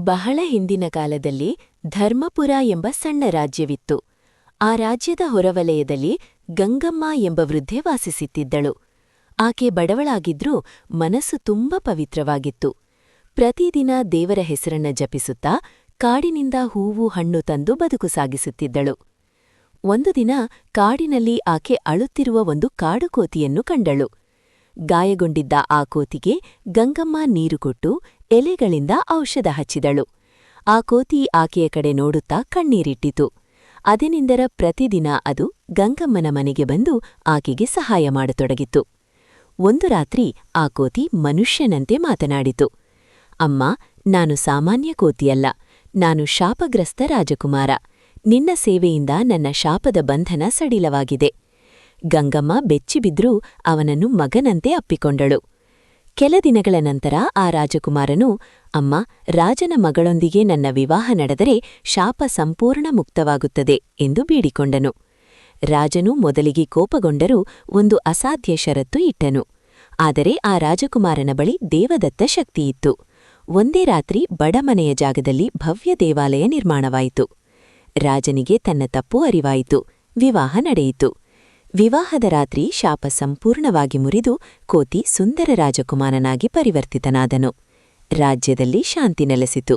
ಬಹಳ ಹಿಂದಿನ ಕಾಲದಲ್ಲಿ ಧರ್ಮಪುರ ಎಂಬ ಸಣ್ಣ ರಾಜ್ಯವಿತ್ತು. ಆ ರಾಜ್ಯದ ಹೊರವಲಯದಲ್ಲಿ ಗಂಗಮ್ಮ ಎಂಬ ವೃದ್ಧೆ ವಾಸಿಸುತ್ತಿದ್ದಳು. ಆಕೆ ಬಡವಳಾಗಿದ್ರೂ ಮನಸ್ಸು ತುಂಬ ಪವಿತ್ರವಾಗಿತ್ತು. ಪ್ರತಿದಿನ ದೇವರ ಹೆಸರನ್ನ ಜಪಿಸುತ್ತಾ ಕಾಡಿನಿಂದ ಹೂವು ಹಣ್ಣು ತಂದು ಬದುಕು ಸಾಗಿಸುತ್ತಿದ್ದಳು. ಒಂದು ದಿನ ಕಾಡಿನಲ್ಲಿ ಆಕೆ ಅಳುತ್ತಿರುವ ಒಂದು ಕಾಡುಕೋತಿಯನ್ನು ಕಂಡಳು. ಗಾಯಗೊಂಡಿದ್ದ ಆ ಕೋತಿಗೆ ಗಂಗಮ್ಮ ನೀರು ಕೊಟ್ಟು ಎಲೆಗಳಿಂದ ಔಷಧ ಹಚ್ಚಿದಳು. ಆ ಕೋತಿ ಆಕೆಯ ಕಡೆ ನೋಡುತ್ತಾ ಕಣ್ಣೀರಿಟ್ಟಿತು. ಅದಿನಿಂದರ ಪ್ರತಿದಿನ ಅದು ಗಂಗಮ್ಮನ ಮನೆಗೆ ಬಂದು ಆಕೆಗೆ ಸಹಾಯ ಮಾಡತೊಡಗಿತು. ಒಂದು ರಾತ್ರಿ ಆ ಕೋತಿ ಮನುಷ್ಯನಂತೆ ಮಾತನಾಡಿತು. ಅಮ್ಮ, ನಾನು ಸಾಮಾನ್ಯ ಕೋತಿಯಲ್ಲ, ನಾನು ಶಾಪಗ್ರಸ್ತ ರಾಜಕುಮಾರ. ನಿನ್ನ ಸೇವೆಯಿಂದ ನನ್ನ ಶಾಪದ ಬಂಧನ ಸಡಿಲವಾಗಿದೆ. ಗಂಗಮ್ಮ ಬೆಚ್ಚಿಬಿದ್ರೂ ಅವನನ್ನು ಮಗನಂತೆ ಅಪ್ಪಿಕೊಂಡಳು. ಕೆಲ ದಿನಗಳ ನಂತರ ಆ ರಾಜಕುಮಾರನು, ಅಮ್ಮ, ರಾಜನ ಮಗಳೊಂದಿಗೆ ನನ್ನ ವಿವಾಹ ನಡೆದರೆ ಶಾಪ ಸಂಪೂರ್ಣ ಮುಕ್ತವಾಗುತ್ತದೆ ಎಂದು ಬೇಡಿಕೊಂಡನು. ರಾಜನು ಮೊದಲಿಗೆ ಕೋಪಗೊಂಡರೂ ಒಂದು ಅಸಾಧ್ಯ ಷರತ್ತು ಇಟ್ಟನು. ಆದರೆ ಆ ರಾಜಕುಮಾರನ ಬಳಿ ದೇವದತ್ತ ಶಕ್ತಿಯಿತ್ತು. ಒಂದೇ ರಾತ್ರಿ ಬಡಮನೆಯ ಜಾಗದಲ್ಲಿ ಭವ್ಯ ದೇವಾಲಯ ನಿರ್ಮಾಣವಾಯಿತು. ರಾಜನಿಗೆ ತನ್ನ ತಪ್ಪು ಅರಿವಾಯಿತು. ವಿವಾಹ ನಡೆಯಿತು. ವಿವಾಹದ ರಾತ್ರಿ ಶಾಪ ಸಂಪೂರ್ಣವಾಗಿ ಮುರಿದು ಕೋತಿ ಸುಂದರ ರಾಜಕುಮಾರನಾಗಿ ಪರಿವರ್ತಿತನಾದನು. ರಾಜ್ಯದಲ್ಲಿ ಶಾಂತಿ ನೆಲೆಸಿತು.